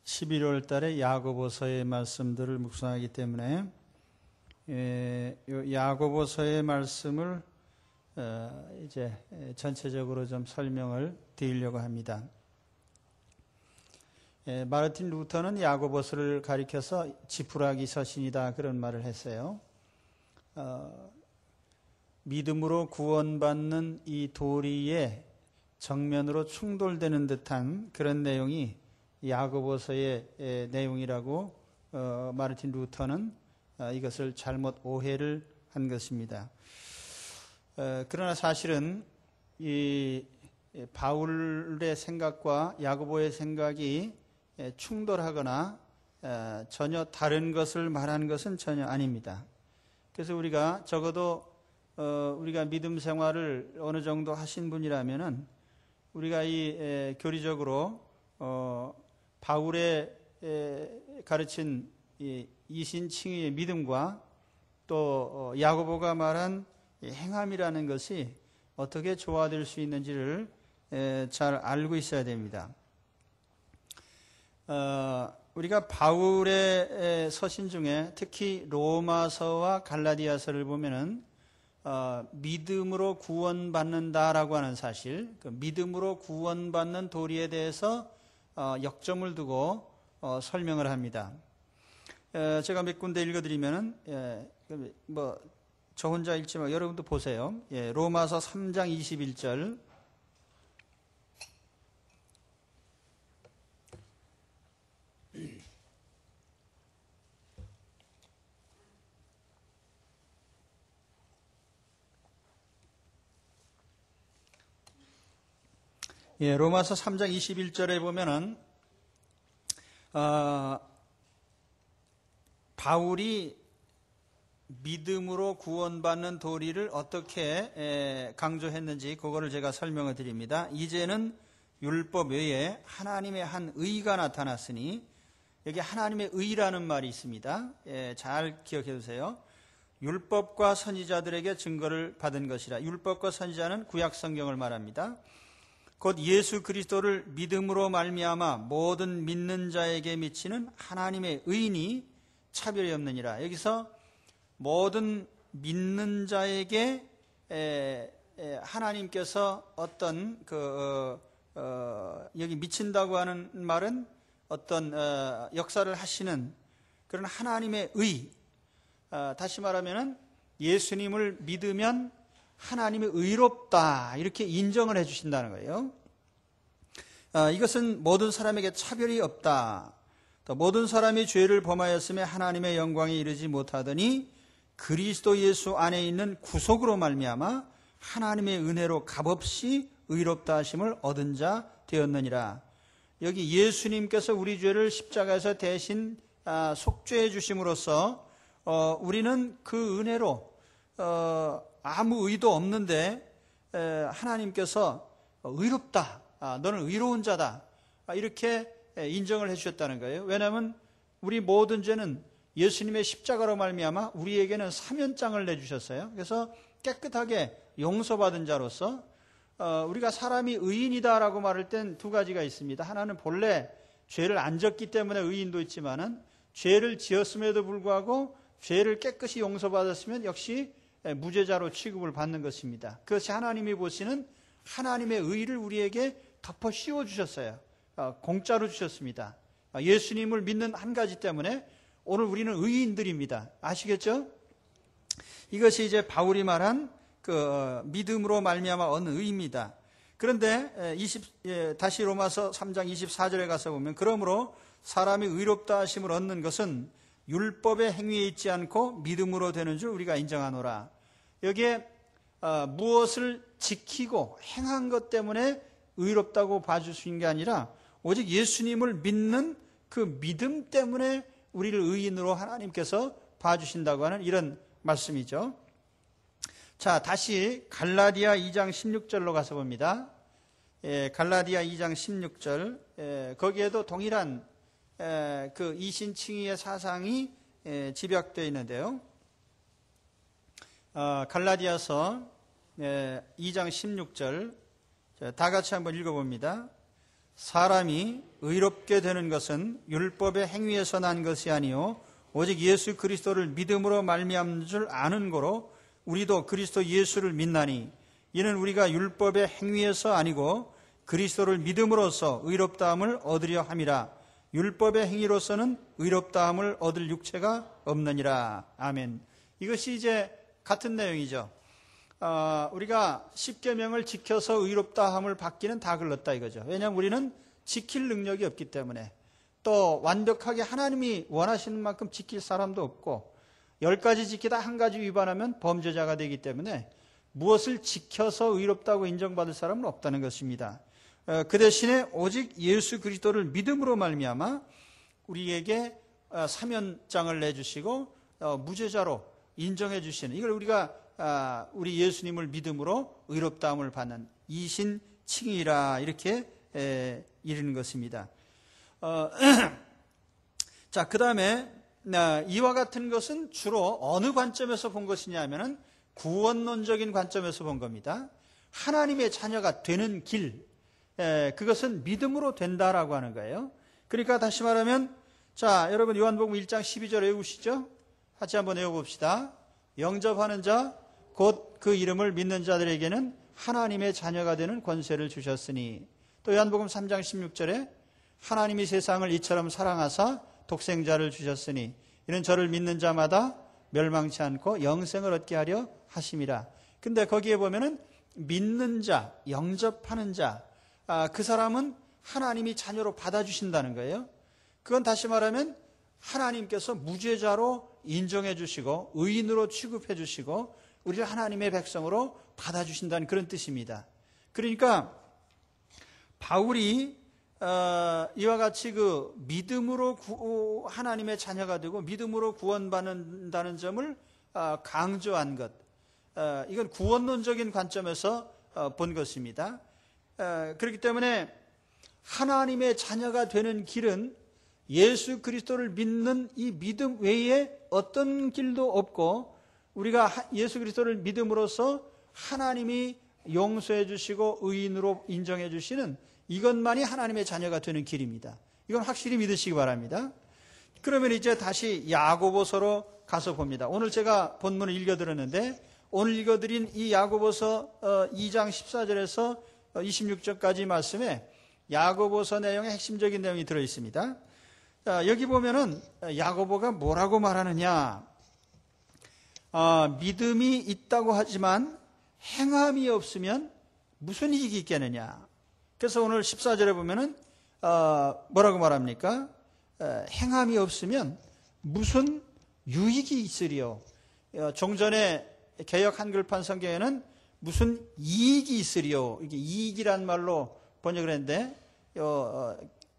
11월 달에 야고보서의 말씀들을 묵상하기 때문에 야고보서의 말씀을 이제 전체적으로 좀 설명을 드리려고 합니다. 마르틴 루터는 야고보서를 가리켜서 지푸라기 서신이다 그런 말을 했어요. 믿음으로 구원받는 이 도리에 정면으로 충돌되는 듯한 그런 내용이 야고보서의 내용이라고 마르틴 루터는 이것을 잘못 오해를 한 것입니다. 그러나 사실은 이 바울의 생각과 야고보의 생각이 충돌하거나 전혀 다른 것을 말하는 것은 전혀 아닙니다. 그래서 우리가 적어도 우리가 믿음 생활을 어느 정도 하신 분이라면은 우리가 이 교리적으로 바울의 가르친 이신칭의의 믿음과 또 야고보가 말한 행함이라는 것이 어떻게 조화될 수 있는지를 잘 알고 있어야 됩니다. 우리가 바울의 서신 중에 특히 로마서와 갈라디아서를 보면은 믿음으로 구원받는다라고 하는 사실, 그 믿음으로 구원받는 도리에 대해서 역점을 두고 설명을 합니다. 제가 몇 군데 읽어드리면은 저 혼자 읽지 말고 여러분도 보세요. 로마서 3장 21절. 로마서 3장 21절에 보면은 바울이 믿음으로 구원받는 도리를 어떻게 강조했는지 그거를 제가 설명을 드립니다. 이제는 율법 외에 하나님의 한 의가 나타났으니, 여기 하나님의 의라는 말이 있습니다. 잘 기억해 두세요. 율법과 선지자들에게 증거를 받은 것이라. 율법과 선지자는 구약 성경을 말합니다. 곧 예수 그리스도를 믿음으로 말미암아 모든 믿는 자에게 미치는 하나님의 의인이 차별이 없느니라. 여기서 모든 믿는 자에게 하나님께서 어떤 여기 미친다고 하는 말은 어떤 역사를 하시는 그런 하나님의 의, 다시 말하면은 예수님을 믿으면 하나님의 의롭다 이렇게 인정을 해 주신다는 거예요. 이것은 모든 사람에게 차별이 없다. 또 모든 사람이 죄를 범하였음에 하나님의 영광에 이르지 못하더니 그리스도 예수 안에 있는 구속으로 말미암아 하나님의 은혜로 값없이 의롭다 하심을 얻은 자 되었느니라. 여기 예수님께서 우리 죄를 십자가에서 대신 속죄해 주심으로써 우리는 그 은혜로 아무 의도 없는데 하나님께서 의롭다, 너는 의로운 자다 이렇게 인정을 해주셨다는 거예요. 왜냐하면 우리 모든 죄는 예수님의 십자가로 말미암아 우리에게는 사면장을 내주셨어요. 그래서 깨끗하게 용서받은 자로서 우리가 사람이 의인이다라고 말할 땐 두 가지가 있습니다. 하나는 본래 죄를 안 졌기 때문에 의인도 있지만은 죄를 지었음에도 불구하고 죄를 깨끗이 용서받았으면 역시 무죄자로 취급을 받는 것입니다. 그것이 하나님이 보시는 하나님의 의를 우리에게 덮어 씌워 주셨어요. 공짜로 주셨습니다. 예수님을 믿는 한 가지 때문에 오늘 우리는 의인들입니다. 아시겠죠? 이것이 이제 바울이 말한 그 믿음으로 말미암아 얻는 의입니다. 그런데 다시 로마서 3장 24절에 가서 보면 그러므로 사람이 의롭다 하심을 얻는 것은 율법의 행위에 있지 않고 믿음으로 되는 줄 우리가 인정하노라. 여기에 무엇을 지키고 행한 것 때문에 의롭다고 봐주신 게 아니라 오직 예수님을 믿는 그 믿음 때문에 우리를 의인으로 하나님께서 봐주신다고 하는 이런 말씀이죠. 자, 다시 갈라디아 2장 16절로 가서 봅니다. 갈라디아 2장 16절, 거기에도 동일한 그 이신칭의의 사상이 집약되어 있는데요. 갈라디아서 2장 16절 다 같이 한번 읽어봅니다. 사람이 의롭게 되는 것은 율법의 행위에서 난 것이 아니요 오직 예수 그리스도를 믿음으로 말미암는 줄 아는 거로 우리도 그리스도 예수를 믿나니 이는 우리가 율법의 행위에서 아니고 그리스도를 믿음으로써 의롭다함을 얻으려 함이라. 율법의 행위로서는 의롭다함을 얻을 육체가 없느니라. 아멘. 이것이 이제 같은 내용이죠. 우리가 십계명을 지켜서 의롭다함을 받기는 다 글렀다 이거죠. 왜냐하면 우리는 지킬 능력이 없기 때문에, 또 완벽하게 하나님이 원하시는 만큼 지킬 사람도 없고 10가지 지키다 한 가지 위반하면 범죄자가 되기 때문에 무엇을 지켜서 의롭다고 인정받을 사람은 없다는 것입니다. 그 대신에 오직 예수 그리스도를 믿음으로 말미암아 우리에게 사면장을 내주시고 무죄자로 인정해 주시는, 이걸 우리가 우리 예수님을 믿음으로 의롭다함을 받는 이신칭이라 이렇게 이르는 것입니다. 자, 그 다음에 이와 같은 것은 주로 어느 관점에서 본 것이냐 하면은 구원론적인 관점에서 본 겁니다. 하나님의 자녀가 되는 길, 그것은 믿음으로 된다라고 하는 거예요. 그러니까 다시 말하면, 자, 여러분 요한복음 1장 12절 외우시죠? 같이 한번 외워봅시다. 영접하는 자, 곧 그 이름을 믿는 자들에게는 하나님의 자녀가 되는 권세를 주셨으니. 또 요한복음 3장 16절에 하나님이 세상을 이처럼 사랑하사 독생자를 주셨으니 이는 저를 믿는 자마다 멸망치 않고 영생을 얻게 하려 하심이라. 근데 거기에 보면은 믿는 자, 영접하는 자, 그 사람은 하나님이 자녀로 받아주신다는 거예요. 그건 다시 말하면 하나님께서 무죄자로 인정해 주시고 의인으로 취급해 주시고 우리를 하나님의 백성으로 받아주신다는 그런 뜻입니다. 그러니까 바울이 이와 같이 그 믿음으로 하나님의 자녀가 되고 믿음으로 구원받는다는 점을 강조한 것, 이건 구원론적인 관점에서 본 것입니다. 그렇기 때문에 하나님의 자녀가 되는 길은 예수 그리스도를 믿는 이 믿음 외에 어떤 길도 없고, 우리가 예수 그리스도를 믿음으로써 하나님이 용서해 주시고 의인으로 인정해 주시는 이것만이 하나님의 자녀가 되는 길입니다. 이건 확실히 믿으시기 바랍니다. 그러면 이제 다시 야고보서로 가서 봅니다. 오늘 제가 본문을 읽어드렸는데 오늘 읽어드린 이 야고보서 2장 14절에서 26절까지 말씀에 야고보서 내용의 핵심적인 내용이 들어있습니다. 여기 보면은 야고보가 뭐라고 말하느냐, 믿음이 있다고 하지만 행함이 없으면 무슨 이익이 있겠느냐. 그래서 오늘 14절에 보면은 뭐라고 말합니까? 행함이 없으면 무슨 유익이 있으리요. 종전에 개역 한글판 성경에는 무슨 이익이 있으리요, 이게 이익이란 말로 번역을 했는데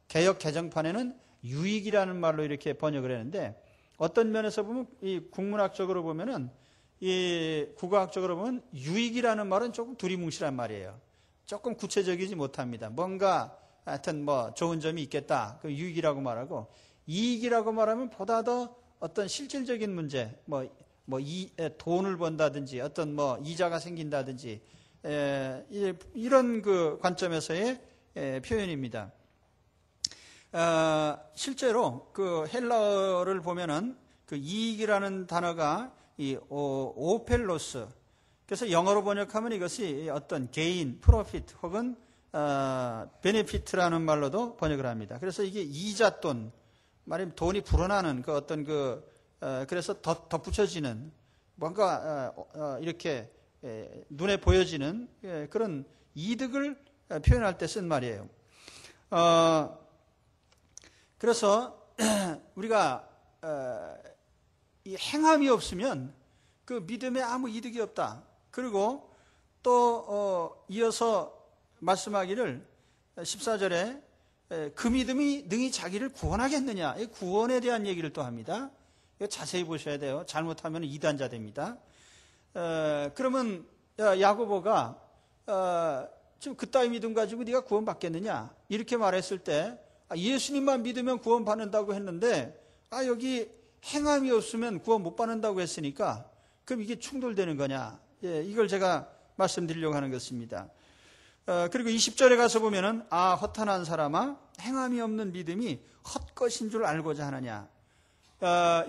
개역 개정판에는 유익이라는 말로 이렇게 번역을 했는데, 어떤 면에서 보면 이 국문학적으로 보면은, 이 국어학적으로 보면 유익이라는 말은 조금 두리뭉실한 말이에요. 조금 구체적이지 못합니다. 뭔가 하여튼 뭐 좋은 점이 있겠다, 그 유익이라고 말하고, 이익이라고 말하면 보다 더 어떤 실질적인 문제, 돈을 번다든지 어떤 뭐 이자가 생긴다든지, 이런 그 관점에서의 표현입니다. 실제로 그 헬라어를 보면은 그 이익이라는 단어가 이 오펠로스, 그래서 영어로 번역하면 이것이 어떤 게인, 프로피트 혹은 베네피트라는 말로도 번역을 합니다. 그래서 이게 이잣돈, 말하면 돈이 불어나는 그 어떤 그래서 덧붙여지는 뭔가 이렇게 눈에 보여지는 그런 이득을 표현할 때 쓴 말이에요. 그래서 우리가 이 행함이 없으면 그 믿음에 아무 이득이 없다. 그리고 또 이어서 말씀하기를 14절에 그 믿음이 능히 자기를 구원하겠느냐, 이 구원에 대한 얘기를 또 합니다. 이거 자세히 보셔야 돼요. 잘못하면 이단자 됩니다. 그러면 야고보가 지금 그따위 믿음 가지고 네가 구원받겠느냐 이렇게 말했을 때, 예수님만 믿으면 구원받는다고 했는데 여기 행함이 없으면 구원 못 받는다고 했으니까 그럼 이게 충돌되는 거냐, 이걸 제가 말씀드리려고 하는 것입니다. 그리고 20절에 가서 보면은 허탄한 사람아 행함이 없는 믿음이 헛것인 줄 알고자 하느냐.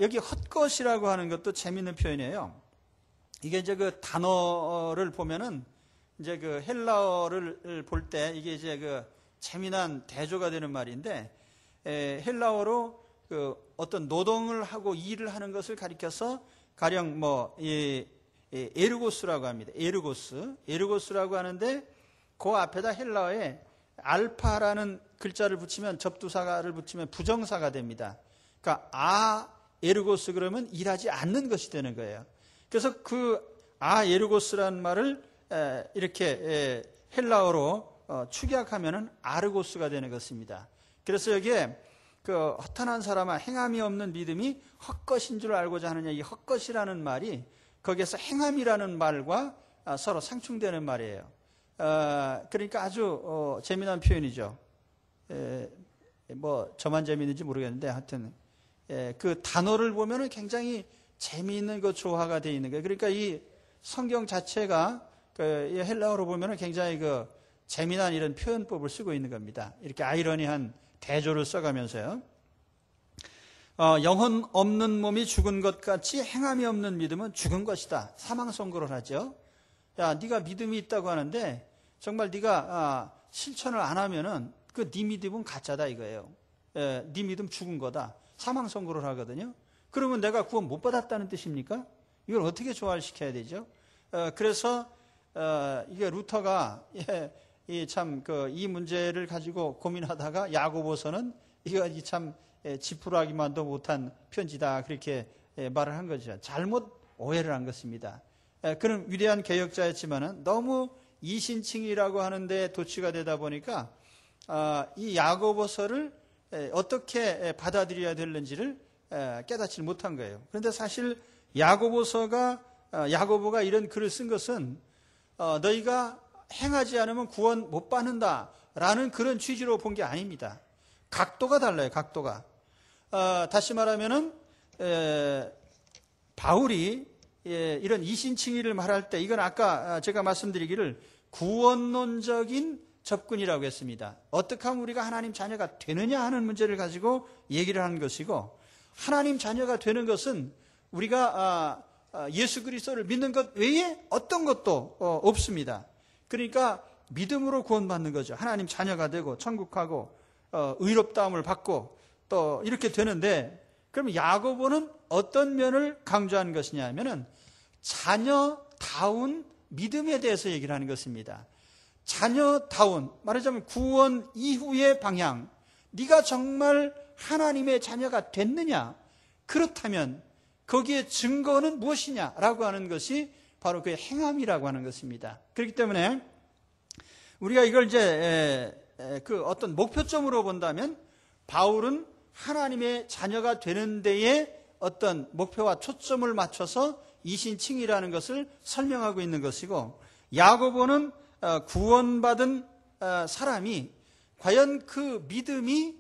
여기 헛것이라고 하는 것도 재미있는 표현이에요. 이게 이제 그 단어를 보면은 이제 그 헬라어를 볼 때 이게 이제 그 재미난 대조가 되는 말인데, 헬라어로 그 어떤 노동을 하고 일을 하는 것을 가리켜서 가령 에르고스라고 합니다. 에르고스라고 하는데 그 앞에다 헬라어에 알파라는 글자를 붙이면, 접두사를 붙이면 부정사가 됩니다. 그러니까 에르고스 그러면 일하지 않는 것이 되는 거예요. 그래서 그 에르고스라는 말을 이렇게 헬라어로 축약하면은 아르고스가 되는 것입니다. 그래서 여기에 그 허탄한 사람아 행함이 없는 믿음이 헛것인 줄 알고자 하느냐, 이 헛것이라는 말이 거기에서 행함이라는 말과 서로 상충되는 말이에요. 그러니까 아주 재미난 표현이죠. 저만 재미있는지 모르겠는데 하여튼 그 단어를 보면은 굉장히 재미있는 그 조화가 되어 있는 거예요. 그러니까 이 성경 자체가 이 헬라어로 보면은 굉장히 그 재미난 이런 표현법을 쓰고 있는 겁니다. 이렇게 아이러니한 대조를 써가면서요. 영혼 없는 몸이 죽은 것 같이 행함이 없는 믿음은 죽은 것이다. 사망 선고를 하죠. 야, 네가 믿음이 있다고 하는데 정말 네가 실천을 안 하면은 그 네 믿음은 가짜다 이거예요. 네 믿음 죽은 거다. 사망 선고를 하거든요. 그러면 내가 구원 못 받았다는 뜻입니까? 이걸 어떻게 조화시켜야 되죠? 그래서 이게 루터가 이 문제를 가지고 고민하다가 야고보서는 이거 참 지푸라기만도 못한 편지다 그렇게 말을 한 거죠. 잘못 오해를 한 것입니다. 그는 위대한 개혁자였지만은 너무 이신칭이라고 하는데 도취가 되다 보니까 이 야고보서를 어떻게 받아들여야 되는지를 깨닫지 못한 거예요. 그런데 사실 야고보가 이런 글을 쓴 것은 너희가 행하지 않으면 구원 못 받는다라는 그런 취지로 본 게 아닙니다. 각도가 달라요. 각도가. 다시 말하면은 바울이 이런 이신칭의를 말할 때 이건 아까 제가 말씀드리기를 구원론적인 접근이라고 했습니다. 어떻게 하면 우리가 하나님 자녀가 되느냐 하는 문제를 가지고 얘기를 하는 것이고, 하나님 자녀가 되는 것은 우리가 예수 그리스도를 믿는 것 외에 어떤 것도 없습니다. 그러니까 믿음으로 구원받는 거죠. 하나님 자녀가 되고 천국 가고 의롭다함을 받고 또 이렇게 되는데, 그럼 야고보는 어떤 면을 강조하는 것이냐 하면은 자녀다운 믿음에 대해서 얘기를 하는 것입니다. 자녀다운, 말하자면 구원 이후의 방향, 네가 정말 하나님의 자녀가 됐느냐, 그렇다면 거기에 증거는 무엇이냐라고 하는 것이 바로 그 행함이라고 하는 것입니다. 그렇기 때문에 우리가 이걸 이제 그 어떤 목표점으로 본다면 바울은 하나님의 자녀가 되는 데에 어떤 목표와 초점을 맞춰서 이신칭이라는 것을 설명하고 있는 것이고, 야고보는 구원받은 사람이 과연 그 믿음이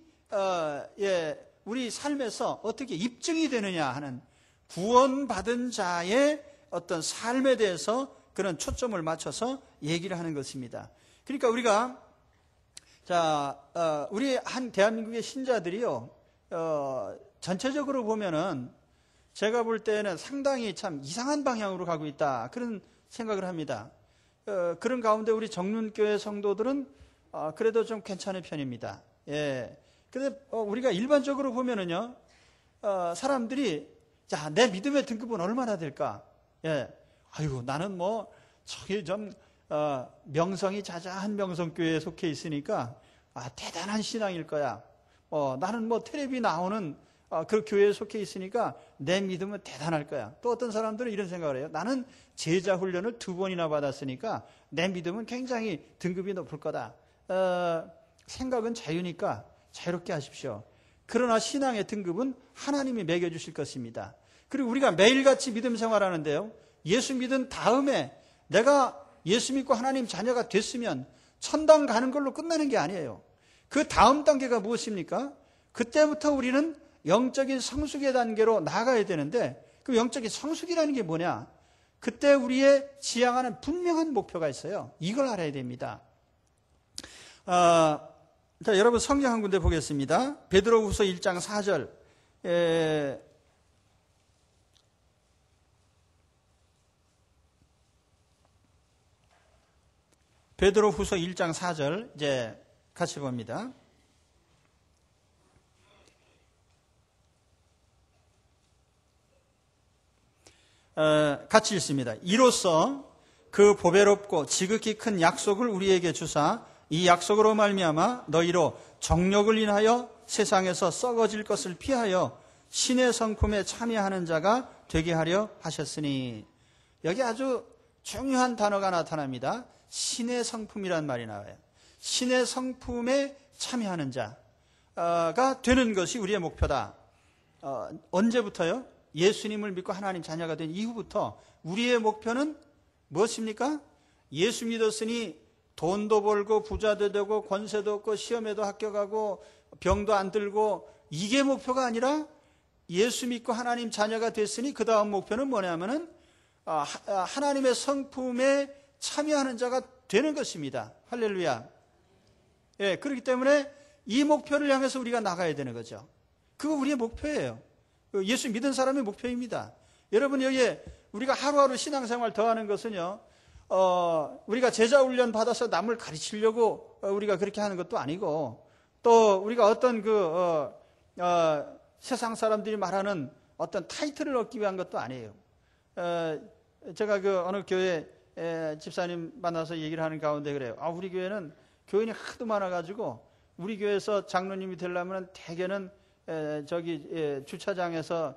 우리 삶에서 어떻게 입증이 되느냐 하는 구원받은 자의 어떤 삶에 대해서 그런 초점을 맞춰서 얘기를 하는 것입니다. 그러니까 우리가 우리 한 대한민국의 신자들이요, 전체적으로 보면은 제가 볼 때는 상당히 참 이상한 방향으로 가고 있다, 그런 생각을 합니다. 그런 가운데 우리 정륜교회 성도들은 그래도 좀 괜찮은 편입니다. 근데 우리가 일반적으로 보면은요, 사람들이 내 믿음의 등급은 얼마나 될까? 아이고, 나는 저기 좀 명성이 자자한 명성교회에 속해 있으니까 대단한 신앙일 거야. 나는 텔레비 나오는 그 교회에 속해 있으니까 내 믿음은 대단할 거야. 또 어떤 사람들은 이런 생각을 해요. 나는 제자 훈련을 2번이나 받았으니까 내 믿음은 굉장히 등급이 높을 거다. 생각은 자유니까 자유롭게 하십시오. 그러나 신앙의 등급은 하나님이 매겨주실 것입니다. 그리고 우리가 매일같이 믿음 생활하는데요, 예수 믿은 다음에 내가 예수 믿고 하나님 자녀가 됐으면 천당 가는 걸로 끝나는 게 아니에요. 그 다음 단계가 무엇입니까? 그때부터 우리는 영적인 성숙의 단계로 나아가야 되는데, 그 영적인 성숙이라는 게 뭐냐? 그때 우리의 지향하는 분명한 목표가 있어요. 이걸 알아야 됩니다. 자, 여러분 성경 한 군데 보겠습니다. 베드로후서 1장 4절. 베드로후서 1장 4절 이제 같이 봅니다. 같이 읽습니다. 이로써 그 보배롭고 지극히 큰 약속을 우리에게 주사 이 약속으로 말미암아 너희로 정욕을 인하여 세상에서 썩어질 것을 피하여 신의 성품에 참여하는 자가 되게 하려 하셨으니, 여기 아주 중요한 단어가 나타납니다. 신의 성품이란 말이 나와요. 신의 성품에 참여하는 자가 되는 것이 우리의 목표다. 언제부터요? 예수님을 믿고 하나님 자녀가 된 이후부터 우리의 목표는 무엇입니까? 예수 믿었으니 돈도 벌고 부자도 되고 권세도 얻고 시험에도 합격하고 병도 안 들고, 이게 목표가 아니라 예수 믿고 하나님 자녀가 됐으니 그 다음 목표는 뭐냐면은 하나님의 성품에 참여하는 자가 되는 것입니다. 할렐루야. 예, 그렇기 때문에 이 목표를 향해서 우리가 나가야 되는 거죠. 그거 우리의 목표예요. 예수 믿은 사람의 목표입니다. 여러분, 여기에 우리가 하루하루 신앙생활 더하는 것은요, 우리가 제자 훈련 받아서 남을 가르치려고 우리가 그렇게 하는 것도 아니고, 또 우리가 어떤 세상 사람들이 말하는 어떤 타이틀을 얻기 위한 것도 아니에요. 제가 어느 교회 집사님 만나서 얘기를 하는 가운데 그래요. 우리 교회는 교인이 하도 많아가지고 우리 교회에서 장로님이 되려면 대개는 주차장에서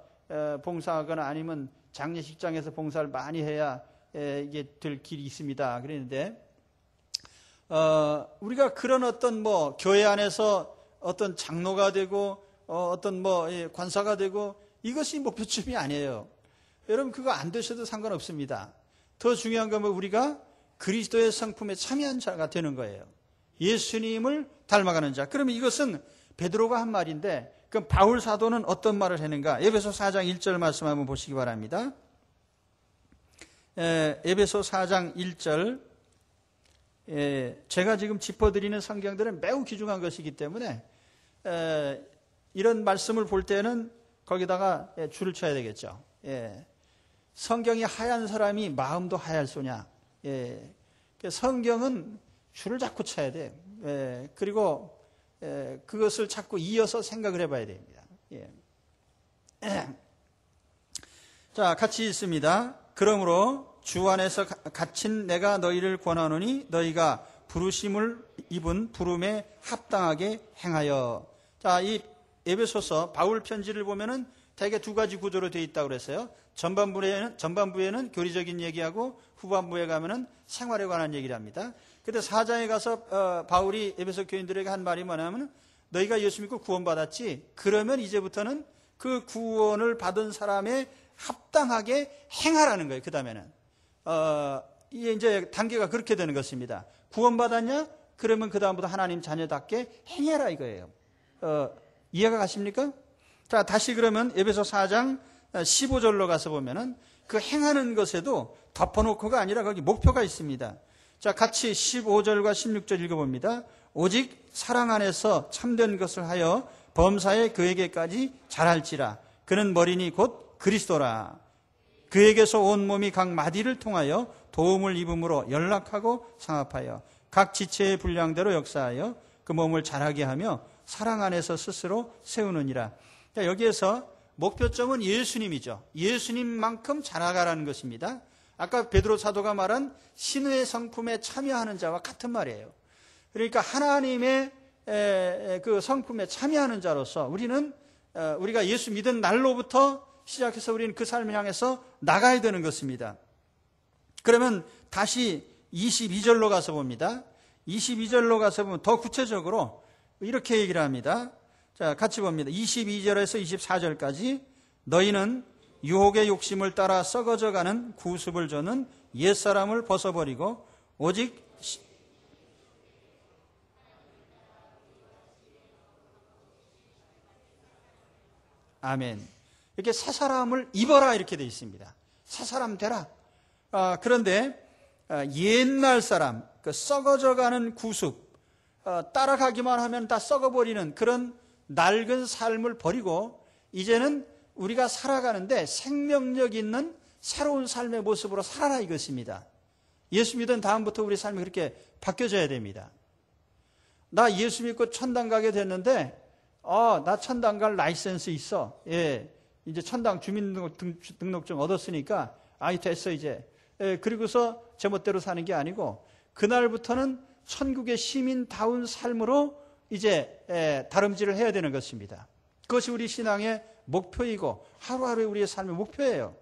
봉사하거나 아니면 장례식장에서 봉사를 많이 해야 이게 될 길이 있습니다. 그랬는데, 우리가 그런 어떤 교회 안에서 어떤 장로가 되고, 어떤 관사가 되고, 이것이 목표점이 아니에요. 여러분, 그거 안 되셔도 상관없습니다. 더 중요한 건 우리가 그리스도의 성품에 참여한 자가 되는 거예요. 예수님을 닮아가는 자. 그러면 이것은 베드로가 한 말인데, 그럼 바울 사도는 어떤 말을 했는가? 에베소 4장 1절 말씀 한번 보시기 바랍니다. 에베소 4장 1절. 제가 지금 짚어드리는 성경들은 매우 귀중한 것이기 때문에 이런 말씀을 볼 때는 거기다가 줄을 쳐야 되겠죠. 성경이 하얀 사람이 마음도 하얄소냐. 성경은 줄을 자꾸 쳐야 돼요. 그리고 그것을 자꾸 이어서 생각을 해봐야 됩니다. 자, 같이 읽습니다. 그러므로 주 안에서 갇힌 내가 너희를 권하노니 너희가 부르심을 입은 부름에 합당하게 행하여. 자, 이 에베소서 바울 편지를 보면은 대개 두 가지 구조로 되어 있다고 그랬어요. 전반부에는 교리적인 얘기하고 후반부에 가면은 생활에 관한 얘기를 합니다. 그때 4장에 가서 바울이 에베소 교인들에게 한 말이 뭐냐면, 너희가 예수 믿고 구원받았지? 그러면 이제부터는 그 구원을 받은 사람에 합당하게 행하라는 거예요. 그 다음에는 이게 이제 단계가 그렇게 되는 것입니다. 구원받았냐? 그러면 그 다음부터 하나님 자녀답게 행해라 이거예요. 이해가 가십니까? 자, 다시 그러면 에베소 4장 15절로 가서 보면은 그 행하는 것에도 덮어놓고가 아니라 거기 목표가 있습니다. 자, 같이 15절과 16절 읽어봅니다. 오직 사랑 안에서 참된 것을 하여 범사에 그에게까지 잘할지라. 그는 머리니 곧 그리스도라. 그에게서 온 몸이 각 마디를 통하여 도움을 입음으로 연락하고 상합하여 각 지체의 분량대로 역사하여 그 몸을 자라게 하며 사랑 안에서 스스로 세우느니라. 여기에서 목표점은 예수님이죠. 예수님만큼 자라가라는 것입니다. 아까 베드로 사도가 말한 신의 성품에 참여하는 자와 같은 말이에요. 그러니까 하나님의 그 성품에 참여하는 자로서 우리는 우리가 예수 믿은 날로부터 시작해서 우리는 그 삶을 향해서 나가야 되는 것입니다. 그러면 다시 22절로 가서 봅니다. 22절로 가서 보면 더 구체적으로 이렇게 얘기를 합니다. 자, 같이 봅니다. 22절에서 24절까지 너희는 유혹의 욕심을 따라 썩어져가는 구습을 쫓는 옛사람을 벗어버리고 오직 아멘. 이렇게 새 사람을 입어라 이렇게 되어 있습니다. 새 사람 되라. 그런데 옛날 사람, 그 썩어져가는 구습, 따라가기만 하면 다 썩어버리는 그런 낡은 삶을 버리고 이제는 우리가 살아가는데 생명력 있는 새로운 삶의 모습으로 살아라 이것입니다. 예수 믿은 다음부터 우리 삶이 그렇게 바뀌어져야 됩니다. 나 예수 믿고 천당 가게 됐는데 나 천당 갈 라이센스 있어. 예, 이제 천당 주민등록증 얻었으니까 됐어 이제. 그리고서 제멋대로 사는 게 아니고 그날부터는 천국의 시민다운 삶으로 이제 다름질을 해야 되는 것입니다. 그것이 우리 신앙의 목표이고 하루하루의 우리의 삶의 목표예요.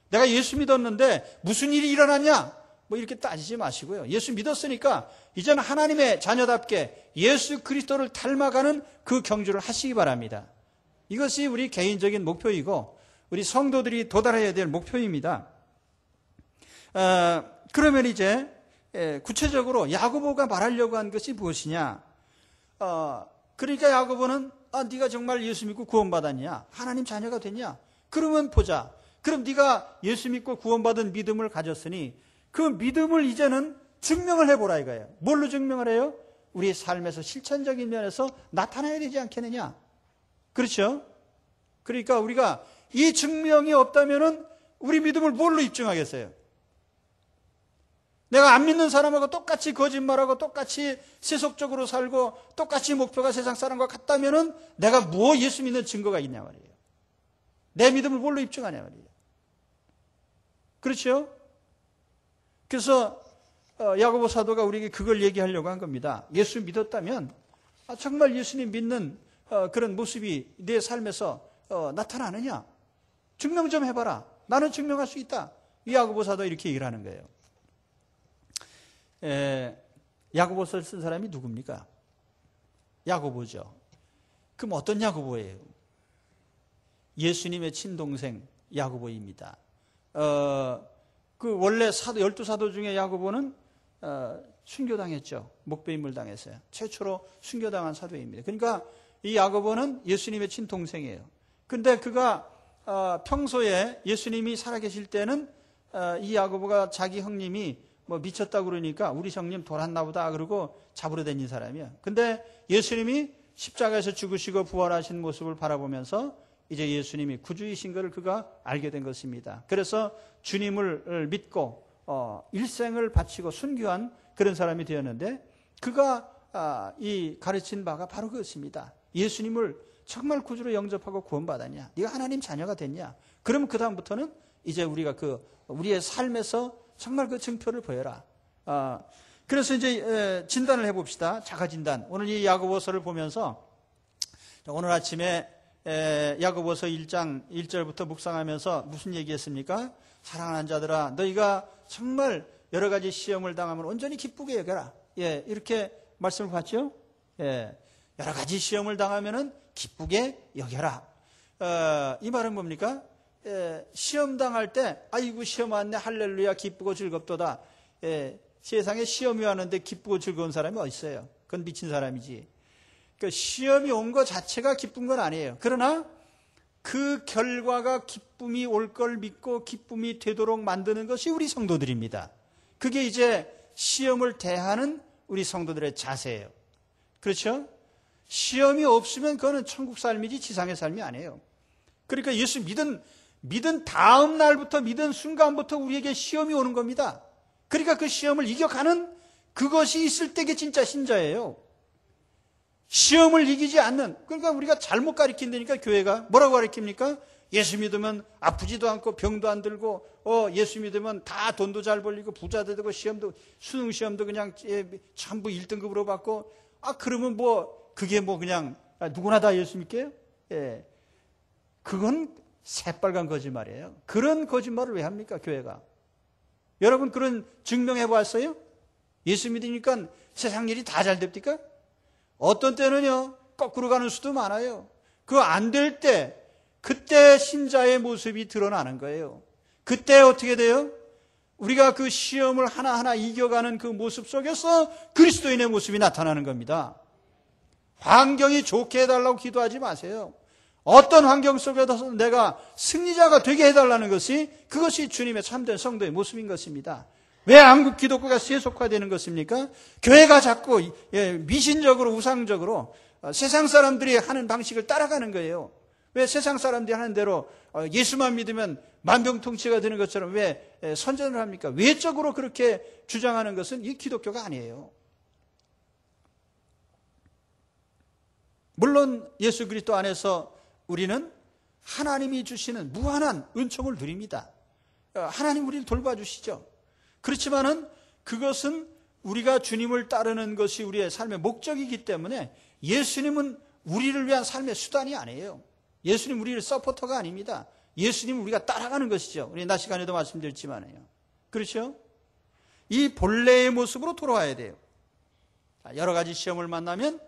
내가 예수 믿었는데 무슨 일이 일어났냐? 뭐 이렇게 따지지 마시고요. 예수 믿었으니까 이제는 하나님의 자녀답게 예수 그리스도를 닮아가는 그 경주를 하시기 바랍니다. 이것이 우리 개인적인 목표이고 우리 성도들이 도달해야 될 목표입니다. 그러면 이제 구체적으로 야고보가 말하려고 한 것이 무엇이냐? 그러니까 야고보는 네가 정말 예수 믿고 구원받았냐? 하나님 자녀가 됐냐? 그러면 보자. 그럼 네가 예수 믿고 구원받은 믿음을 가졌으니 그 믿음을 이제는 증명을 해보라 이거예요. 뭘로 증명을 해요? 우리의 삶에서 실천적인 면에서 나타나야 되지 않겠느냐? 그렇죠? 그러니까 우리가 이 증명이 없다면은 우리 믿음을 뭘로 입증하겠어요? 내가 안 믿는 사람하고 똑같이 거짓말하고 똑같이 세속적으로 살고 똑같이 목표가 세상 사람과 같다면은 내가 뭐 예수 믿는 증거가 있냐 말이에요. 내 믿음을 뭘로 입증하냐 말이에요. 그렇죠? 그래서 야고보 사도가 우리에게 그걸 얘기하려고 한 겁니다. 예수 믿었다면 정말 예수님 믿는 그런 모습이 내 삶에서 나타나느냐? 증명 좀 해봐라. 나는 증명할 수 있다. 이 야고보 사도가 이렇게 얘기를 하는 거예요. 야고보서를 쓴 사람이 누굽니까? 야고보죠. 그럼 어떤 야고보예요? 예수님의 친동생 야고보입니다. 그 원래 사도 12사도 중에 야고보는 순교당했죠. 목배임을 당했어요. 최초로 순교당한 사도입니다. 그러니까 이 야고보는 예수님의 친동생이에요. 근데 그가 평소에 예수님이 살아계실 때는 이 야고보가 자기 형님이 뭐 미쳤다 그러니까 우리 형님 돌았나 보다 그러고 잡으러 다닌 사람이야. 근데 예수님이 십자가에서 죽으시고 부활하신 모습을 바라보면서 이제 예수님이 구주이신 것을 그가 알게 된 것입니다. 그래서 주님을 믿고 일생을 바치고 순교한 그런 사람이 되었는데 그가 이 가르친 바가 바로 그것입니다. 예수님을 정말 구주로 영접하고 구원받았냐? 네가 하나님 자녀가 됐냐? 그럼 그 다음부터는 이제 우리가 우리의 삶에서 정말 그 증표를 보여라. 그래서 이제 진단을 해봅시다. 자가진단. 오늘 이 야고보서를 보면서 오늘 아침에 야고보서 1장 1절부터 묵상하면서 무슨 얘기했습니까? 사랑하는 자들아, 너희가 정말 여러 가지 시험을 당하면 온전히 기쁘게 여겨라. 예, 이렇게 말씀을 봤죠? 예, 여러 가지 시험을 당하면은 기쁘게 여겨라. 이 말은 뭡니까? 시험 당할 때 아이고 시험 왔네 할렐루야 기쁘고 즐겁도다. 세상에 시험이 왔는데 기쁘고 즐거운 사람이 어디 있어요? 그건 미친 사람이지. 그러니까 시험이 온 것 자체가 기쁜 건 아니에요. 그러나 그 결과가 기쁨이 올 걸 믿고 기쁨이 되도록 만드는 것이 우리 성도들입니다. 그게 이제 시험을 대하는 우리 성도들의 자세예요. 그렇죠? 시험이 없으면 그거는 천국 삶이지 지상의 삶이 아니에요. 그러니까 예수 믿은 다음 날부터 믿은 순간부터 우리에게 시험이 오는 겁니다. 그러니까 그 시험을 이겨가는 그것이 있을 때가 진짜 신자예요. 시험을 이기지 않는, 그러니까 우리가 잘못 가르친다니까 교회가 뭐라고 가르칩니까? 예수 믿으면 아프지도 않고 병도 안 들고 예수 믿으면 다 돈도 잘 벌리고 부자도 되고 시험도 수능 시험도 그냥 전부 1등급으로 받고 그러면 그게 그냥 누구나 다 예수 믿게요? 예. 그건 새빨간 거짓말이에요. 그런 거짓말을 왜 합니까, 교회가? 여러분 그런 증명해 보았어요? 예수 믿으니까 세상 일이 다 잘 됩니까? 어떤 때는요, 거꾸로 가는 수도 많아요. 그거 안 될 때, 그때 신자의 모습이 드러나는 거예요. 그때 어떻게 돼요? 우리가 그 시험을 하나하나 이겨가는 그 모습 속에서 그리스도인의 모습이 나타나는 겁니다. 환경이 좋게 해달라고 기도하지 마세요. 어떤 환경 속에서 내가 승리자가 되게 해달라는 것이 그것이 주님의 참된 성도의 모습인 것입니다. 왜 한국 기독교가 세속화되는 것입니까? 교회가 자꾸 미신적으로 우상적으로 세상 사람들이 하는 방식을 따라가는 거예요. 왜 세상 사람들이 하는 대로 예수만 믿으면 만병통치가 되는 것처럼 왜 선전을 합니까? 외적으로 그렇게 주장하는 것은 이 기독교가 아니에요. 물론 예수 그리스도 안에서 우리는 하나님이 주시는 무한한 은총을 누립니다. 하나님 우리를 돌봐주시죠. 그렇지만은 그것은 우리가 주님을 따르는 것이 우리의 삶의 목적이기 때문에 예수님은 우리를 위한 삶의 수단이 아니에요. 예수님 우리를 서포터가 아닙니다. 예수님은 우리가 따라가는 것이죠. 우리 낮 시간에도 말씀드렸지만요. 그렇죠? 이 본래의 모습으로 돌아와야 돼요. 여러 가지 시험을 만나면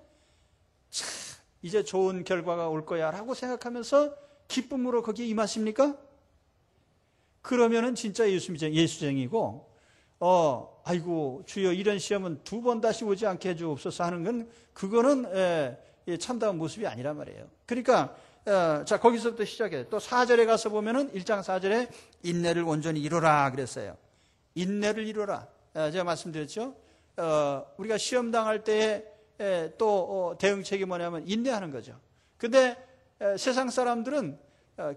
참 이제 좋은 결과가 올 거야 라고 생각하면서 기쁨으로 거기에 임하십니까? 그러면은 진짜 예수쟁이고 아이고 주여 이런 시험은 두 번 다시 오지 않게 해주옵소서 하는 건 그거는 참다운 모습이 아니란 말이에요. 그러니까 자 거기서부터 시작해요. 또 4절에 가서 보면은 1장 4절에 인내를 온전히 이루라 그랬어요. 인내를 이루라. 제가 말씀드렸죠. 우리가 시험 당할 때에 또 대응책이 뭐냐면 인내하는 거죠. 근데 세상 사람들은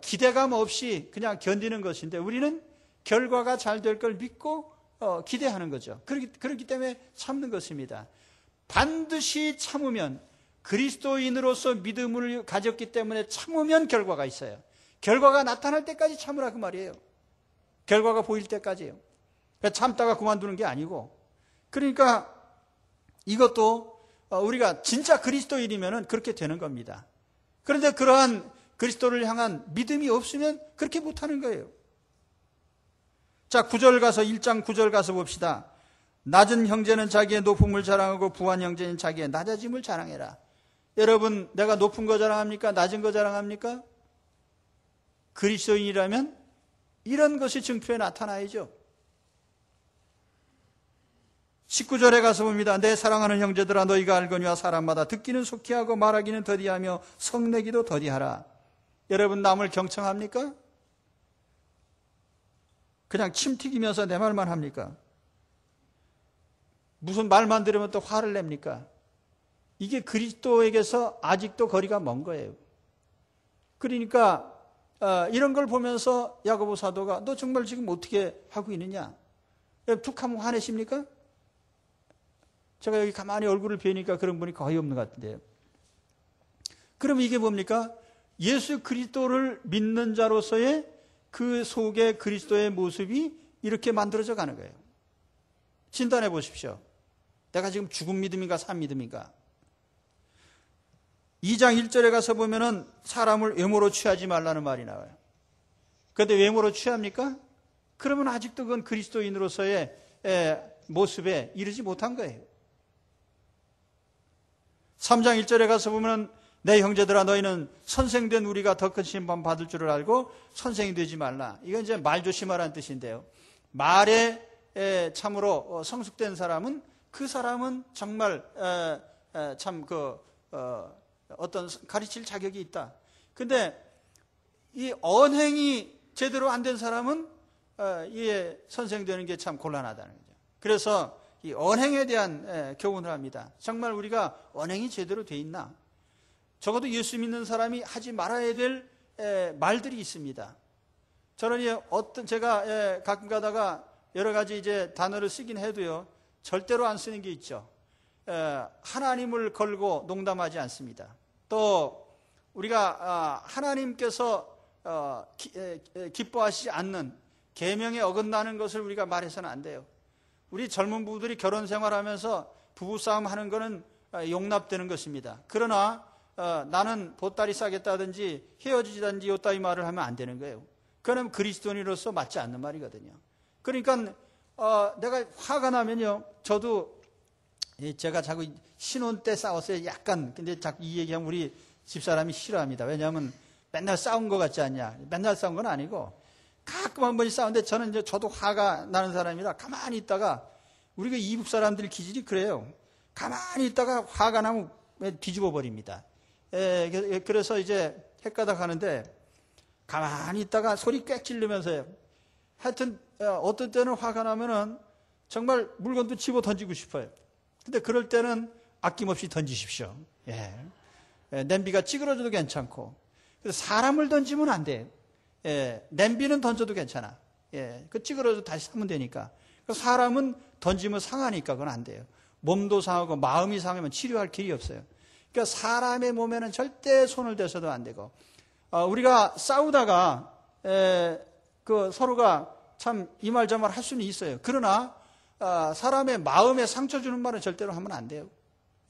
기대감 없이 그냥 견디는 것인데 우리는 결과가 잘 될 걸 믿고 기대하는 거죠. 그렇기 때문에 참는 것입니다. 반드시 참으면 그리스도인으로서 믿음을 가졌기 때문에 참으면 결과가 있어요. 결과가 나타날 때까지 참으라 그 말이에요. 결과가 보일 때까지요. 참다가 그만두는 게 아니고. 그러니까 이것도 우리가 진짜 그리스도인이면 그렇게 되는 겁니다. 그런데 그러한 그리스도를 향한 믿음이 없으면 그렇게 못하는 거예요. 자, 9절 가서 1장 9절 가서 봅시다. 낮은 형제는 자기의 높음을 자랑하고 부한 형제는 자기의 낮아짐을 자랑해라. 여러분, 내가 높은 거 자랑합니까? 낮은 거 자랑합니까? 그리스도인이라면 이런 것이 증표에 나타나야죠. 19절에 가서 봅니다. 내 사랑하는 형제들아 너희가 알거니와 사람마다 듣기는 속히 하고 말하기는 더디하며 성내기도 더디하라. 여러분 남을 경청합니까? 그냥 침 튀기면서 내 말만 합니까? 무슨 말만 들으면 또 화를 냅니까? 이게 그리스도에게서 아직도 거리가 먼 거예요. 그러니까 이런 걸 보면서 야고보 사도가 너 정말 지금 어떻게 하고 있느냐? 툭 하면 화내십니까? 제가 여기 가만히 얼굴을 뵈니까 그런 분이 거의 없는 것 같은데요. 그럼 이게 뭡니까? 예수 그리스도를 믿는 자로서의 그 속에 그리스도의 모습이 이렇게 만들어져 가는 거예요. 진단해 보십시오. 내가 지금 죽은 믿음인가 산 믿음인가? 2장 1절에 가서 보면은 사람을 외모로 취하지 말라는 말이 나와요. 그런데 외모로 취합니까? 그러면 아직도 그건 그리스도인으로서의 모습에 이르지 못한 거예요. 3장 1절에 가서 보면 내 형제들아 너희는 선생된 우리가 더 큰 심판 받을 줄을 알고 선생이 되지 말라. 이건 이제 말 조심하라는 뜻인데요. 말에 참으로 성숙된 사람은 그 사람은 정말 참 어떤 가르칠 자격이 있다. 근데 이 언행이 제대로 안 된 사람은 이 선생되는 게 참 곤란하다는 거죠. 그래서 이 언행에 대한 교훈을 합니다. 정말 우리가 언행이 제대로 돼 있나? 적어도 예수 믿는 사람이 하지 말아야 될 말들이 있습니다. 저는 제가 가끔 가다가 여러 가지 이제 단어를 쓰긴 해도요, 절대로 안 쓰는 게 있죠. 하나님을 걸고 농담하지 않습니다. 또 우리가 하나님께서 기뻐하시지 않는 계명에 어긋나는 것을 우리가 말해서는 안 돼요. 우리 젊은 부부들이 결혼 생활하면서 부부싸움 하는 거는 용납되는 것입니다. 그러나 나는 보따리 싸겠다든지 헤어지자든지 요따위 말을 하면 안 되는 거예요. 그럼 그리스도인으로서 맞지 않는 말이거든요. 그러니까 내가 화가 나면요, 저도 제가 자꾸 신혼 때 싸웠어요. 약간. 근데 자꾸 이 얘기하면 우리 집사람이 싫어합니다. 왜냐하면 맨날 싸운 것 같지 않냐. 맨날 싸운 건 아니고 가끔 한 번씩 싸우는데 저는 이제 저도 화가 나는 사람이라 가만히 있다가 우리가 이북 사람들 기질이 그래요. 가만히 있다가 화가 나면 뒤집어 버립니다. 그래서 이제 헷가닥 하는데 가만히 있다가 소리 꽥 지르면서요. 하여튼 어떤 때는 화가 나면은 정말 물건도 집어 던지고 싶어요. 근데 그럴 때는 아낌없이 던지십시오. 예. 냄비가 찌그러져도 괜찮고. 그래서 사람을 던지면 안 돼요. 예. 냄비는 던져도 괜찮아. 예. 그 찌그러져 다시 사면 되니까. 사람은 던지면 상하니까 그건 안 돼요. 몸도 상하고 마음이 상하면 치료할 길이 없어요. 그러니까 사람의 몸에는 절대 손을 대서도 안 되고, 우리가 싸우다가 그 서로가 참 이 말 저 말 할 수는 있어요. 그러나 사람의 마음에 상처 주는 말은 절대로 하면 안 돼요.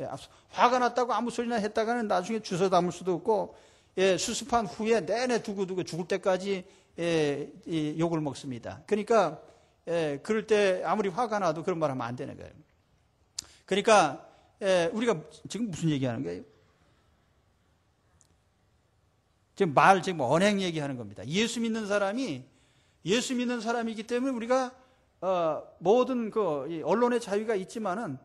예, 화가 났다고 아무 소리나 했다가는 나중에 주워 담을 수도 없고, 예, 수습한 후에 내내 두고두고 죽을 때까지 이 욕을 먹습니다. 그러니까 그럴 때 아무리 화가 나도 그런 말 하면 안 되는 거예요. 그러니까 우리가 지금 무슨 얘기하는 거예요? 지금 언행 얘기하는 겁니다. 예수 믿는 사람이기 때문에 우리가 모든 그 언론의 자유가 있지만은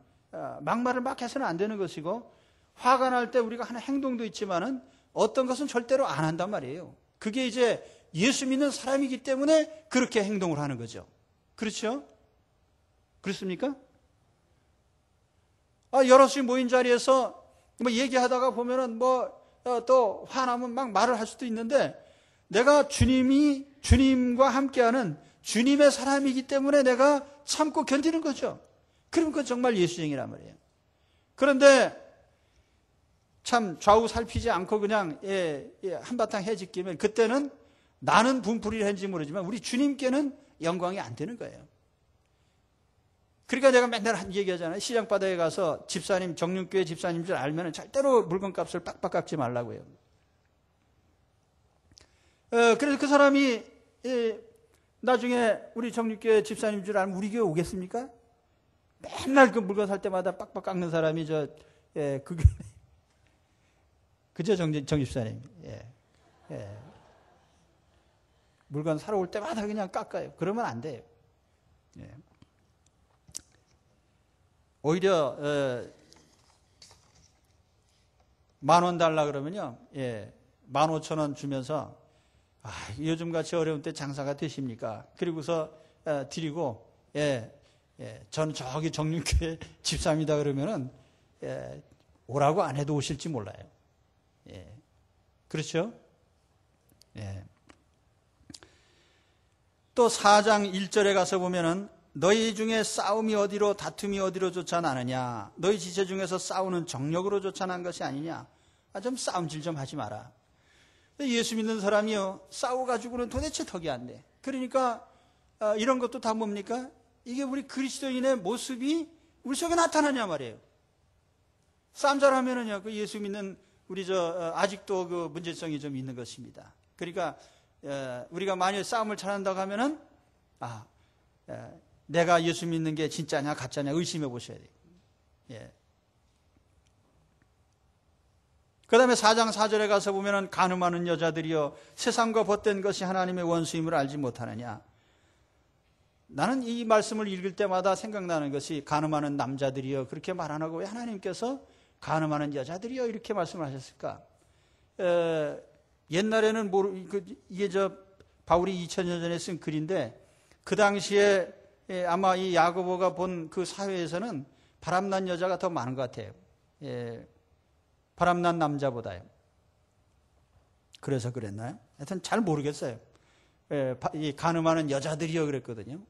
막말을 막 해서는 안 되는 것이고, 화가 날 때 우리가 하는 행동도 있지만은 어떤 것은 절대로 안 한단 말이에요. 그게 이제 예수 믿는 사람이기 때문에 그렇게 행동을 하는 거죠. 그렇죠? 그렇습니까? 여럿이 모인 자리에서 뭐 얘기하다가 보면은 또 화나면 막 말을 할 수도 있는데, 내가 주님과 함께하는 주님의 사람이기 때문에 내가 참고 견디는 거죠. 그럼 그건 정말 예수쟁이란 말이에요. 그런데 참 좌우 살피지 않고 그냥 한바탕 해짓기면, 그때는 나는 분풀이를 했는지 모르지만 우리 주님께는 영광이 안 되는 거예요. 그러니까 내가 맨날 얘기하잖아요. 시장바닥에 가서 집사님, 정륜교회 집사님 줄 알면 절대로 물건값을 빡빡 깎지 말라고요. 그래서 그 사람이 나중에 우리 정륜교회 집사님 줄 알면 우리 교회 오겠습니까? 맨날 그 물건 살 때마다 빡빡 깎는 사람이 그죠, 정 집사님. 물건 사러 올 때마다 그냥 깎아요. 그러면 안 돼요. 오히려 10,000원 달라 그러면요, 15,000원 주면서 요즘같이 어려운 때 장사가 되십니까? 그리고서 드리고, 전 저기 정륜교회 집사입니다 그러면은 오라고 안 해도 오실지 몰라요. 그렇죠? 또 4장 1절에 가서 보면은, 너희 중에 싸움이 어디로 다툼이 어디로 쫓아나느냐? 너희 지체 중에서 싸우는 정력으로 쫓아난 것이 아니냐? 좀 싸움질 좀 하지 마라. 예수 믿는 사람이요, 싸워가지고는 도대체 덕이 안 돼. 그러니까 이런 것도 다 뭡니까? 이게 우리 그리스도인의 모습이 우리 속에 나타나냐 말이에요. 싸움 잘하면은요, 그 예수 믿는 우리 아직도 그 문제성이 좀 있는 것입니다. 그러니까 우리가 만일 싸움을 잘한다고 하면은 내가 예수 믿는 게 진짜냐 가짜냐 의심해 보셔야 돼요. 그 다음에 4장 4절에 가서 보면은, 간음하는 여자들이여 세상과 벗된 것이 하나님의 원수임을 알지 못하느냐? 나는 이 말씀을 읽을 때마다 생각나는 것이, 간음하는 남자들이여 그렇게 말 안 하고 왜 하나님께서 간음하는 여자들이여 이렇게 말씀을 하셨을까? 옛날에는 이게 바울이 2000년 전에 쓴 글인데, 그 당시에 아마 이 야고보가 본 그 사회에서는 바람난 여자가 더 많은 것 같아요. 바람난 남자보다요. 그래서 그랬나요? 하여튼 잘 모르겠어요. 이 간음하는 여자들이요 그랬거든요.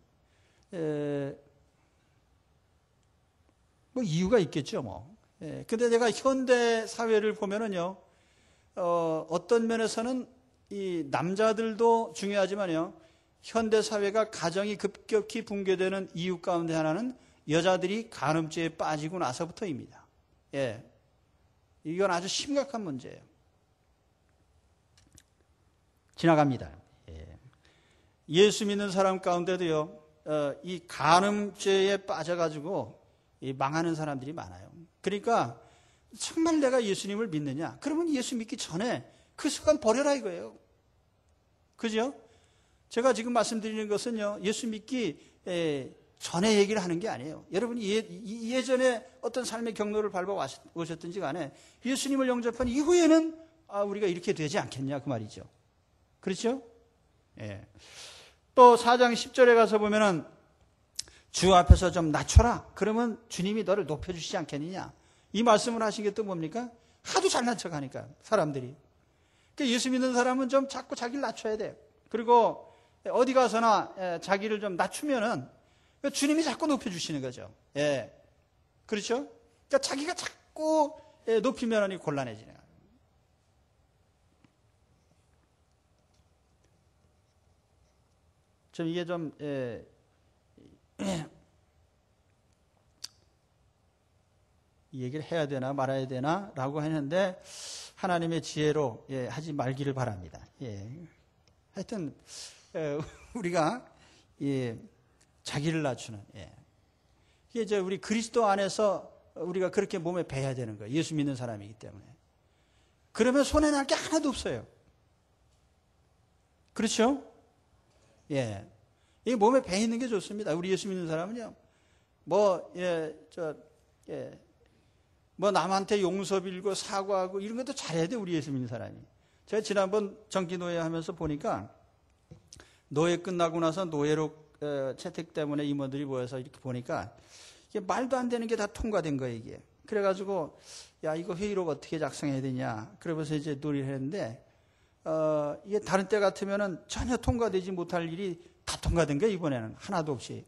뭐 이유가 있겠죠, 뭐. 근데 내가 현대 사회를 보면은요, 어떤 면에서는 이 남자들도 중요하지만요, 현대 사회가 가정이 급격히 붕괴되는 이유 가운데 하나는 여자들이 간음죄에 빠지고 나서부터입니다. 이건 아주 심각한 문제예요. 지나갑니다. 예수 믿는 사람 가운데도요, 이 간음죄에 빠져가지고 망하는 사람들이 많아요. 그러니까 정말 내가 예수님을 믿느냐? 그러면 예수 믿기 전에 그 습관 버려라 이거예요. 그죠? 제가 지금 말씀드리는 것은요, 예수 믿기 전에 얘기를 하는 게 아니에요. 여러분이 예전에 어떤 삶의 경로를 밟아 오셨든지 간에 예수님을 영접한 이후에는 우리가 이렇게 되지 않겠냐 그 말이죠. 그렇죠? 또 4장 10절에 가서 보면은, 주 앞에서 좀 낮춰라. 그러면 주님이 너를 높여주시지 않겠느냐. 이 말씀을 하신 게 또 뭡니까? 하도 잘난 척하니까 사람들이. 그러니까 예수 믿는 사람은 좀 자꾸 자기를 낮춰야 돼요. 그리고 어디 가서나 자기를 좀 낮추면은 주님이 자꾸 높여주시는 거죠. 예. 그렇죠? 그러니까 자기가 자꾸 높이면 곤란해지는 거예요. 좀 이게 좀 이 얘기를 해야 되나 말아야 되나 라고 했는데 하나님의 지혜로 하지 말기를 바랍니다. 하여튼 우리가 자기를 낮추는 이게 이제 우리 그리스도 안에서 우리가 그렇게 몸에 배야 되는 거예요. 예수 믿는 사람이기 때문에. 그러면 손해 날 게 하나도 없어요. 그렇죠? 이 몸에 배 있는 게 좋습니다. 우리 예수 믿는 사람은요. 남한테 용서 빌고 사과하고 이런 것도 잘해야 돼, 우리 예수 믿는 사람이. 제가 지난번 정기노예 하면서 보니까 노예 끝나고 나서 노예로 채택 때문에 임원들이 모여서 이렇게 보니까 이게 말도 안 되는 게 다 통과된 거예요, 이게. 그래가지고, 야, 이거 회의록 어떻게 작성해야 되냐. 그러면서 이제 논의를 했는데, 이게 다른 때 같으면은 전혀 통과되지 못할 일이 다 통과된 거예요, 이번에는. 하나도 없이.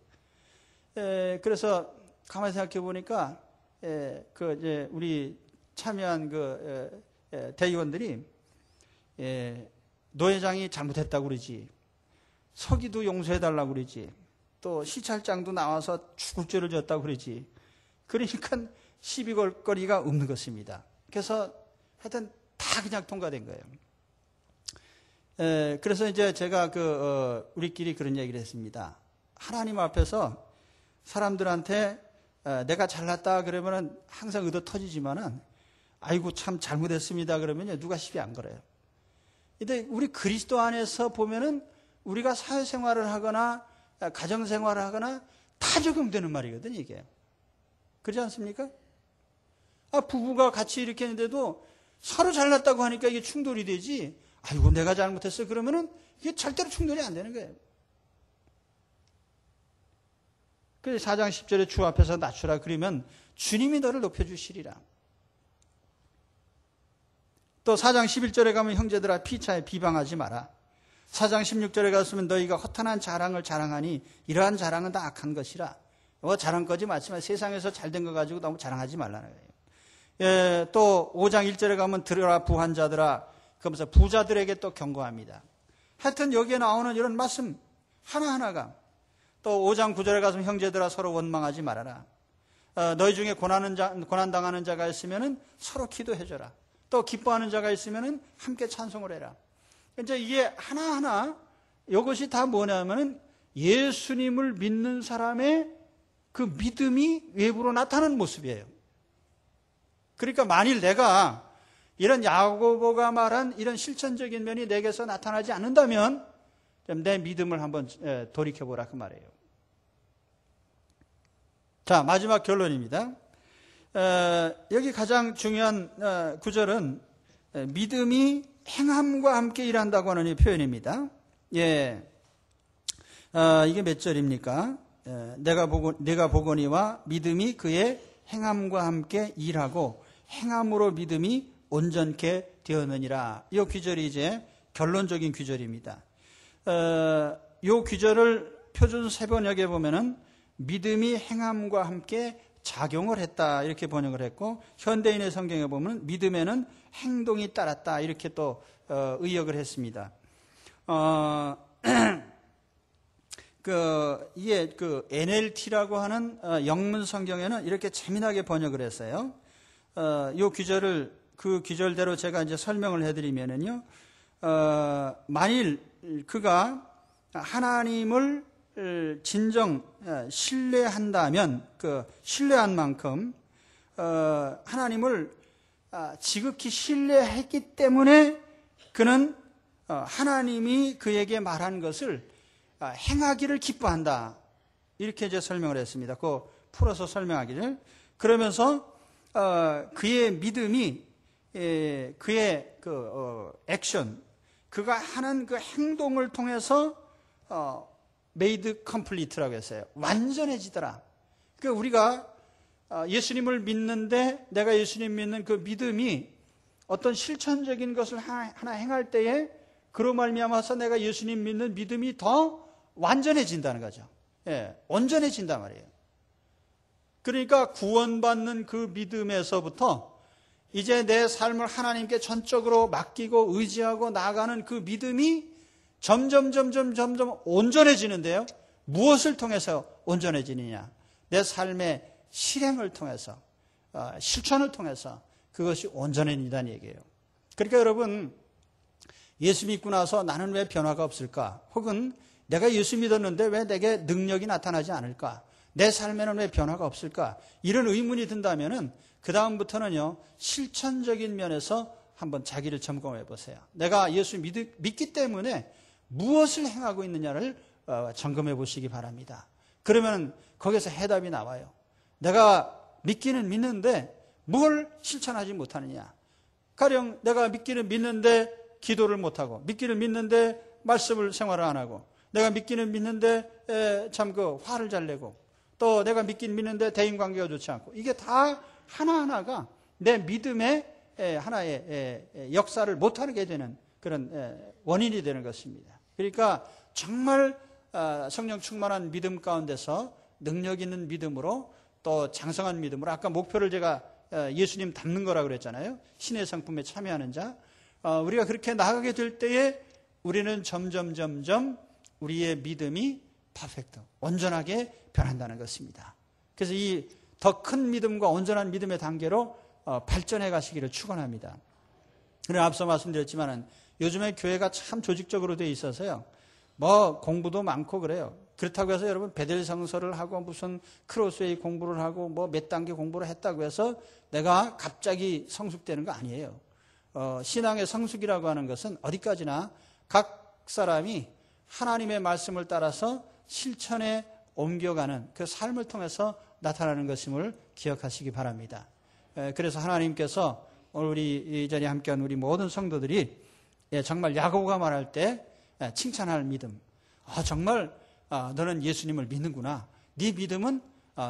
그래서 가만히 생각해 보니까, 이제 우리 참여한 대의원들이, 노회장이 잘못했다고 그러지. 서기도 용서해달라고 그러지. 또 시찰장도 나와서 죽을 죄를 졌다고 그러지. 그러니까 시비 걸 거리가 없는 것입니다. 그래서 하여튼 다 그냥 통과된 거예요. 그래서 이제 제가 우리끼리 그런 얘기를 했습니다. 하나님 앞에서 사람들한테 내가 잘났다 그러면은 항상 의도 터지지만은 아이고 참 잘못했습니다 그러면요 누가 시비 안 걸어요. 근데 우리 그리스도 안에서 보면은 우리가 사회생활을 하거나 가정생활을 하거나 다 적용되는 말이거든요, 이게. 그렇지 않습니까? 부부가 같이 이렇게 했는데도 서로 잘났다고 하니까 이게 충돌이 되지, 아이고, 내가 잘못했어. 그러면은 이게 절대로 충돌이 안 되는 거예요. 그래서 4장 10절에 주 앞에서 낮추라 그러면 주님이 너를 높여주시리라. 또 4장 11절에 가면 형제들아 피차에 비방하지 마라. 4장 16절에 갔으면 너희가 허탄한 자랑을 자랑하니 이러한 자랑은 다 악한 것이라. 자랑거지 맞지만 세상에서 잘된 거 가지고 너무 자랑하지 말라는 거예요. 또 5장 1절에 가면 들으라 부한 자들아. 그러면서 부자들에게 또 경고합니다. 하여튼 여기에 나오는 이런 말씀 하나하나가, 또 5장 9절에 가서 형제들아 서로 원망하지 말아라. 너희 중에 고난당하는 자가 있으면 서로 기도해줘라. 또 기뻐하는 자가 있으면 함께 찬송을 해라. 이제 이게 하나하나 이것이 다 뭐냐면은 예수님을 믿는 사람의 그 믿음이 외부로 나타나는 모습이에요. 그러니까 만일 내가 이런 야고보가 말한 이런 실천적인 면이 내게서 나타나지 않는다면 내 믿음을 한번 돌이켜보라 그 말이에요. 자, 마지막 결론입니다. 여기 가장 중요한 구절은 믿음이 행함과 함께 일한다고 하는 이 표현입니다. 이게 몇 절입니까? 내가 보거니와 믿음이 그의 행함과 함께 일하고 행함으로 믿음이 온전케 되었느니라. 이 귀절이 이제 결론적인 귀절입니다. 이 귀절을 표준 세번역에 보면은 믿음이 행함과 함께 작용을 했다 이렇게 번역을 했고, 현대인의 성경에 보면 믿음에는 행동이 따랐다 이렇게 또 의역을 했습니다. 이게 NLT라고 하는 영문 성경에는 이렇게 재미나게 번역을 했어요. 이 귀절을 그 귀절대로 제가 이제 설명을 해드리면은요, 만일 그가 하나님을 진정 신뢰한다면 신뢰한 만큼 하나님을 지극히 신뢰했기 때문에 그는 하나님이 그에게 말한 것을 행하기를 기뻐한다. 이렇게 이제 설명을 했습니다. 그 풀어서 설명하기를. 그러면서 그의 믿음이 그의 액션, 그가 하는 그 행동을 통해서 made complete라고 했어요. 완전해지더라. 그러니까 우리가 예수님을 믿는데 내가 예수님 믿는 그 믿음이 어떤 실천적인 것을 하나 행할 때에 그로 말미암아서 내가 예수님 믿는 믿음이 더 완전해진다는 거죠. 예, 온전해진단 말이에요. 그러니까 구원받는 그 믿음에서부터 이제 내 삶을 하나님께 전적으로 맡기고 의지하고 나아가는 그 믿음이 점점 온전해지는데요. 무엇을 통해서 온전해지느냐? 내 삶의 실행을 통해서, 실천을 통해서 그것이 온전해진다는 얘기예요. 그러니까 여러분, 예수 믿고 나서 나는 왜 변화가 없을까? 혹은 내가 예수 믿었는데 왜 내게 능력이 나타나지 않을까? 내 삶에는 왜 변화가 없을까? 이런 의문이 든다면은 그 다음부터는요, 실천적인 면에서 한번 자기를 점검해 보세요. 내가 예수 믿기 때문에 무엇을 행하고 있느냐를 점검해 보시기 바랍니다. 그러면 거기서 해답이 나와요. 내가 믿기는 믿는데 뭘 실천하지 못하느냐? 가령 내가 믿기는 믿는데 기도를 못하고, 믿기는 믿는데 말씀을 생활을 안 하고, 내가 믿기는 믿는데 참 그 화를 잘 내고, 또 내가 믿긴 믿는데 대인관계가 좋지 않고, 이게 다 하나하나가 내 믿음의 하나의 역사를 못하게 되는 그런 원인이 되는 것입니다. 그러니까 정말 성령 충만한 믿음 가운데서 능력 있는 믿음으로 또 장성한 믿음으로, 아까 목표를 제가 예수님 닮는 거라고 그랬잖아요. 신의 성품에 참여하는 자. 우리가 그렇게 나가게 될 때에 우리는 점점 우리의 믿음이 퍼펙트, 온전하게 변한다는 것입니다. 그래서 이 더 큰 믿음과 온전한 믿음의 단계로 발전해 가시기를 축원합니다. 그리고 앞서 말씀드렸지만은 요즘에 교회가 참 조직적으로 되어 있어서요. 뭐 공부도 많고 그래요. 그렇다고 해서 여러분 베델 성서를 하고 무슨 크로스웨이 공부를 하고 뭐 몇 단계 공부를 했다고 해서 내가 갑자기 성숙되는 거 아니에요. 신앙의 성숙이라고 하는 것은 어디까지나 각 사람이 하나님의 말씀을 따라서 실천에 옮겨가는 그 삶을 통해서 나타나는 것임을 기억하시기 바랍니다. 그래서 하나님께서 오늘 우리 이 자리에 함께한 우리 모든 성도들이 정말 야고보가 말할 때 칭찬할 믿음, 정말 너는 예수님을 믿는구나, 네 믿음은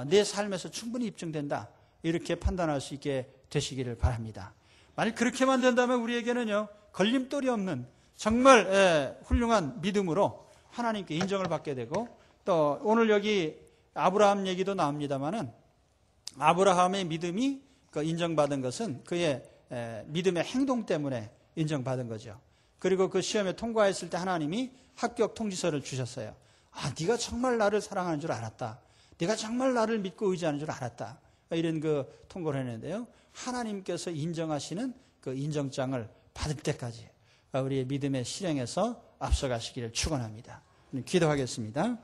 내 삶에서 충분히 입증된다, 이렇게 판단할 수 있게 되시기를 바랍니다. 만약 그렇게만 된다면 우리에게는요, 걸림돌이 없는 정말 훌륭한 믿음으로 하나님께 인정을 받게 되고, 또 오늘 여기 아브라함 얘기도 나옵니다만은 아브라함의 믿음이 인정받은 것은 그의 믿음의 행동 때문에 인정받은 거죠. 그리고 그 시험에 통과했을 때 하나님이 합격 통지서를 주셨어요. 네가 정말 나를 사랑하는 줄 알았다. 네가 정말 나를 믿고 의지하는 줄 알았다. 이런 그 통고를 했는데요. 하나님께서 인정하시는 그 인정장을 받을 때까지 우리의 믿음의 실행에서 앞서가시기를 축원합니다. 기도하겠습니다.